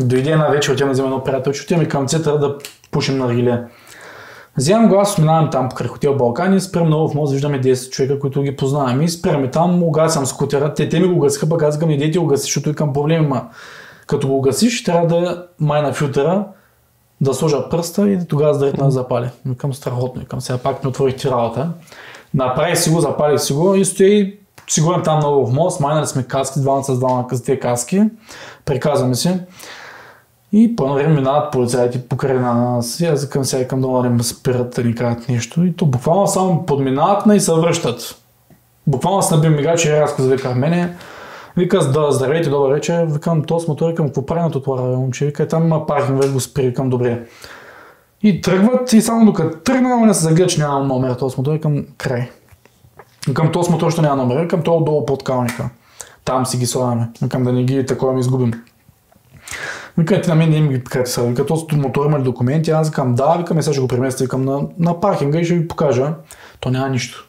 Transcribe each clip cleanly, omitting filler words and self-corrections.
Дойде една вечер, отивам да взема едно приятелче, отиваме към центъра да пушим на риле. Вземам глас, минавам там покрай хотел Балкани, спрям много в мост, виждаме 10 човека, които ги познавам и спряме там, угасям скутера, те ми го гасиха, пък аз казвам, идете го гаси, защото към проблеми, като го гасиш, трябва да майна филтъра, да сложа пръста и тогава да на запали. Към страхотно, към сега пак ми отворихте работа. Направих си го, запалих си го и стои сигурен там много в мост, майнали сме каски, двамата с две каски, приказваме си. И по едно време минават полицаите покрай нас и аз към сега към дома да спират да ни кажат нещо и то буквално само подминават и се връщат. Буквално с набим мигачи и разказ вика в мене. Вика, да, здравейте, добър вечер, викам, то с мотор, викам, какво прави на тротуара, момче, вика, там има паркинг, го спри, викам, добре. И тръгват и само докато тръгна, не се загледа, че няма номер, то с мотор, викам, край. Викам, то с мотор, що няма номер, викам, то отдолу под калника. Там си ги слагаме, викам, да не ги такова ми изгубим. Вика, ти на мен не ми ги покажете сега, вика, то мотор има ли документи, аз викам, да, викам, сега ще го преместя, викам, на паркинга и ще ви покажа. То няма нищо.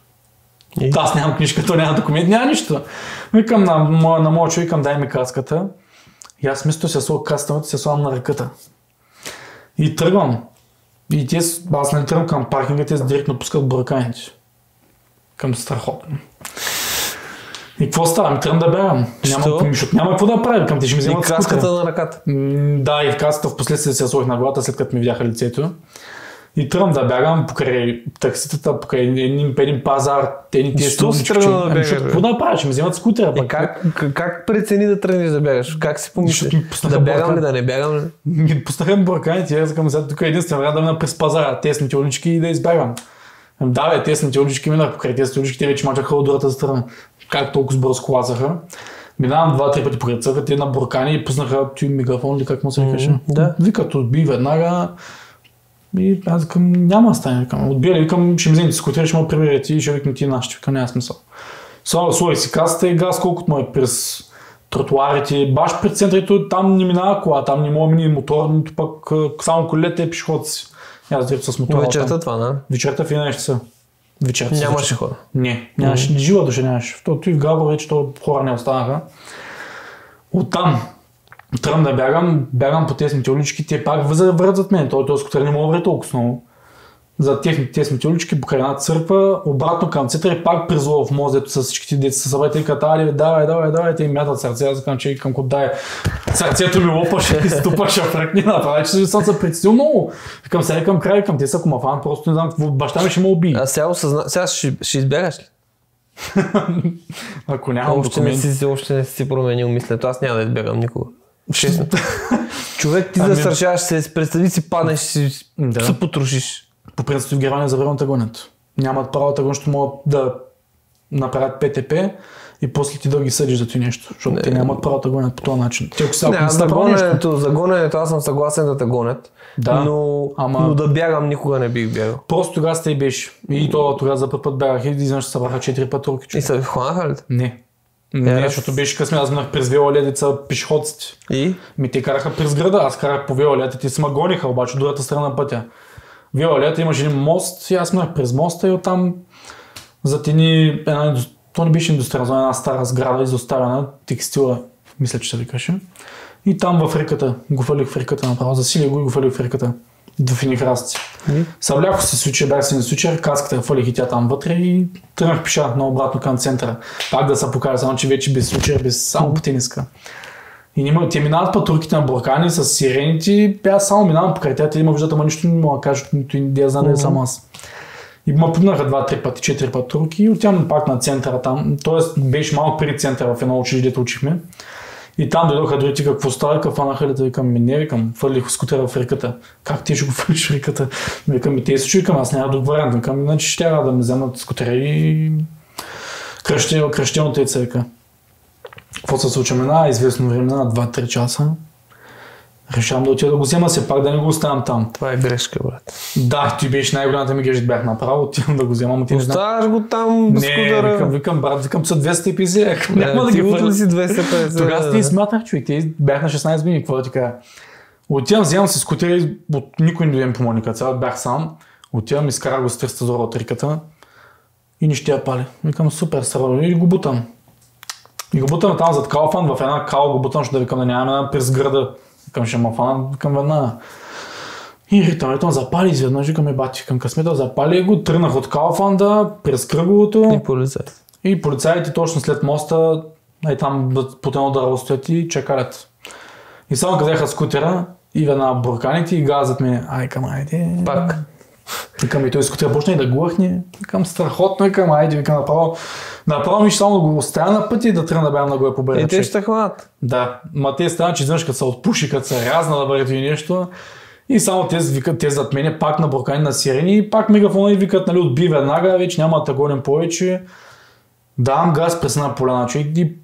Аз нямам книжка, то няма документ, няма нищо. Викам на моя човек, викам, дай ми каската. И аз мисля, се слага каската, се слагам на ръката. И тръгвам. И аз не тръгвам към паркинга, те директно пускат бурканите. Към страхотно. И какво става? Ми тръгвам да бягам. Няма какво да правя, към те ще ми вземат скутера. И каската на ръката. Да, и в каската в последствие се сложих на главата, след като ми видяха лицето. И тръгвам да бягам покрай такситата, покрай един пазар, Що си тръгна да бягаш? Какво да правиш? Ми вземат скутера. Как прецени да тръгнеш да бягаш? Как си помисли? Да бягам ли, да не бягам ли? Ми пуснаха бурканите и аз казвам, сега тук единствено време да мина през пазара, тесните улички и да избягам. Да, бе, тесните улички минах покрай тесните улички, те вече мачаха от другата страна. Как толкова бързо колазаха. Минавам 2-3 пъти покрай църква, те на буркани и пуснаха мегафон или как му се викаше. Викат, отби веднага. И аз викам, няма да стане, викам. Отбили, викам, ще ми вземете скутери, ще ме приберете и ще викам ти нашите, викам, няма смисъл. Сложи си касата и газ колкото му е през тротуарите, баш пред центрито, там не минава кола, там не мога мини мотор, нито пък само колелета и пешеходци. Аз директно с мотора. Вечерта това, да? Вечерта в 11 часа. Нямаше хора? Не, нямаше, жива душа нямаше. И в Габро вече хора не останаха. Оттам тръгвам да бягам по тесните улички, те пак вързат мен, този скутер не мога да върви толкова много. За тесните улички, покрай една църква, обратно към центъра и пак призова в мост, дето с всичките деца са събрали и катали, давай, те им мятат сърце, аз казвам, че към код дай. Сърцето ми лопаше и ступаше в ръкнина, това вече съм се притеснил много. Викам, сега към край, към те са комафан, просто не знам, баща ми ще ме убие. А сега ще избягаш ли? Ако нямам документи. Още не си променил мисленето, аз няма да избягам никога. Честно. Човек, ти застрашаваш се, представи си паднеш, се потрошиш. По принцип в Германия забравям да гонят. Нямат право да гонят, могат да направят ПТП и после ти да ги съдиш за ти нещо, защото те нямат право да гонят по този начин. За гоненето аз съм съгласен да те гонят, но да бягам никога не бих бягал. Просто тогава сте и беше. И тогава за път бягах и изведнъж се събраха 4 патрулки. И се хванаха ли? Не, защото беше късмет, аз минах през велоледица пешеходците. И? Те караха през града, аз карах по велоледите, те се ме гониха, обаче от другата страна на пътя. Виолета имаше един мост и аз минах през моста и оттам затени то не беше индустриална, една стара сграда, изоставена, текстила, мисля, че се викаше. И там в реката, го фалих в реката направо, засилих го и го фалих в реката, в едни храсти. Събляко се свичер, бях си на свичер, каската фалих и тя там вътре и тръгнах пеша наобратно към центъра. Пак да се покажа, само че вече без свичер, без само по тениска. И те минават патрулките на буркани с сирените, аз само минавам покрай тях, те има виждат, ама нищо не мога да кажат, нито идея знам да е сам аз. И ме пуднаха 2-3 пъти, 4 патрулки и отивам пак на центъра там, т.е. беше малко преди центъра в едно училище, дето учихме. И там дойдоха другите, какво става, фанаха ли, викам, не, викам, фърлих скутера в реката. Как ти ще го фърлиш в реката? Викам, и те се чуй, аз няма друг вариант, викам, иначе ще да ме вземат скутера и кръщелното яйце, вика. Какво се случва? Мина известно време, на 2-3 часа. Решавам да отида да го взема, се пак да не го оставям там. Това е грешка, брат. Да, ти беше най-голямата ми грешка, бях направо, отивам да го взема, но ти не знам. Оставаш го там без скутера. Викам, брат, са 250, няма да ги утре си 250. Тогава ти смятах, човек, ти бях на 16 години, какво да ти кажа. Отивам, вземам си скутера, никой не дойде ми помогника, цял бях сам. Отивам, изкарах го с 300 зора от реката и не ще я пали. Викам, супер, сравнено и го бутам. И го бутам там зад Калфан, в една кал го бутам, ще да викам да нямаме през града. Към ще ма фана, към веднага. И ритъм запали изведнъж, викаме бати, към късмета запали го, тръгнах от Кауфланда, през кръговото. И полицаите точно след моста, там под едно дърво стоят и чекалят. И само казаха скутера и веднага бурканите и газът ми, айде. Пак. Викам и той скутера почна и да глъхне. Викам страхотно, викам направо ми ще само да го оставя на пъти и да тръгна да бягам нагоре по брега. И те ще хванат. Да, ма те станат, че изведнъж като се отпуши, като се рязна да бъдат и нещо. И само те викат, те зад мене пак на буркани на сирени и пак мегафона и викат, нали, отби веднага, вече няма да гоним повече. Давам газ през една поляна, човек и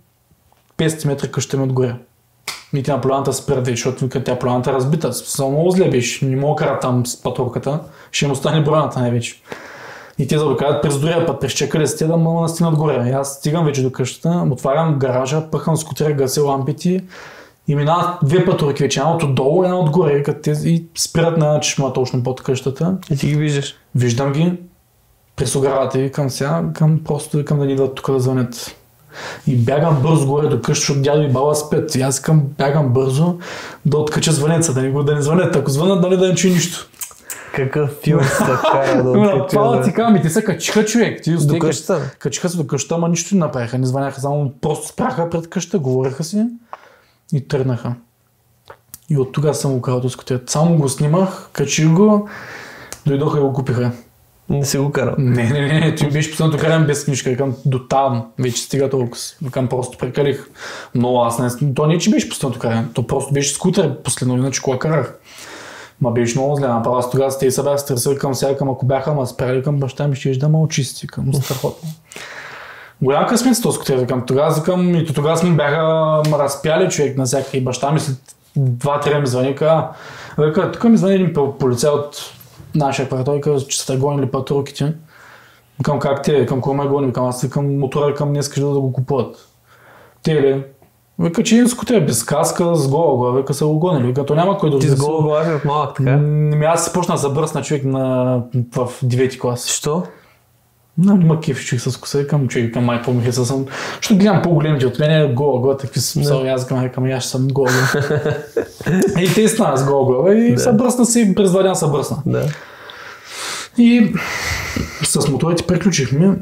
500 метра къща ми отгоре. И тя на поляната спира, защото тя поляната е разбита. Само много зле беше, не мога кара там с патрулката, ще му стане броната най-вече. И те заобикалят през другия път, презчекали с те да ме настигнат отгоре. И аз стигам вече до къщата, отварям гаража, пъхам скутера, гася лампите и минават 2 патрулки вече, една отдолу, една отгоре, и спират на чешма точно под къщата. И ти ги виждаш? Виждам ги, през оградата и към сега, просто викам да ни дадат тук да звънят. И бягам бързо горе до къща, защото дядо и баба спят. И аз бягам бързо да откача звънеца, да не звънят. Ако звънят, дали да не чуи нищо. Какъв филм се кара да откача. Това ти казвам, и те се качиха, човек. До къщата? Качиха се до къщата, ама нищо не направиха. Не звъняха, само просто спряха пред къщата, говореха си и тръгнаха. И от тогава съм го карал до скутера. Само го снимах, качих го, дойдоха и го купиха. Не си го карал? Не, ти беше последното карам без книжка, викам до там, вече стига толкова. Викам просто прекалих. Но аз не, то не че беше последното карам, то просто беше скутер последно, иначе кола карах. Ма беше много зле, направо аз тогава с тези събрах стресали към сега, към ако бяха ма спряли към баща ми, ще да ме очисти, към страхотно. Голям късмет с този скутер, викам, тогава сме бяха разпяли човек на всяка и баща ми след 2-3 ми звъни, вика, тук ми звъни един полицай от нашия апаратор, че са гонили патрулките. Към как те, към кой ме гони, аз към мотора, към не искаш да го купуват. Те ли? Вика, че един скутер без каска, с гола глава, вика са го гонили, вика, то няма кой да го Ти с гола глава е от малък, така? Аз се почна да забръсна човек в 9-ти клас. Що? Ма кефичих с коса, към човек, към май по-михеса съм. Защото гледам по-големите от мен, гола глава, такива смисъл, аз към аз съм гола глава. И те стана с гола глава и се бръсна си, през 2 дена се бръсна. Да. И с моторите приключихме.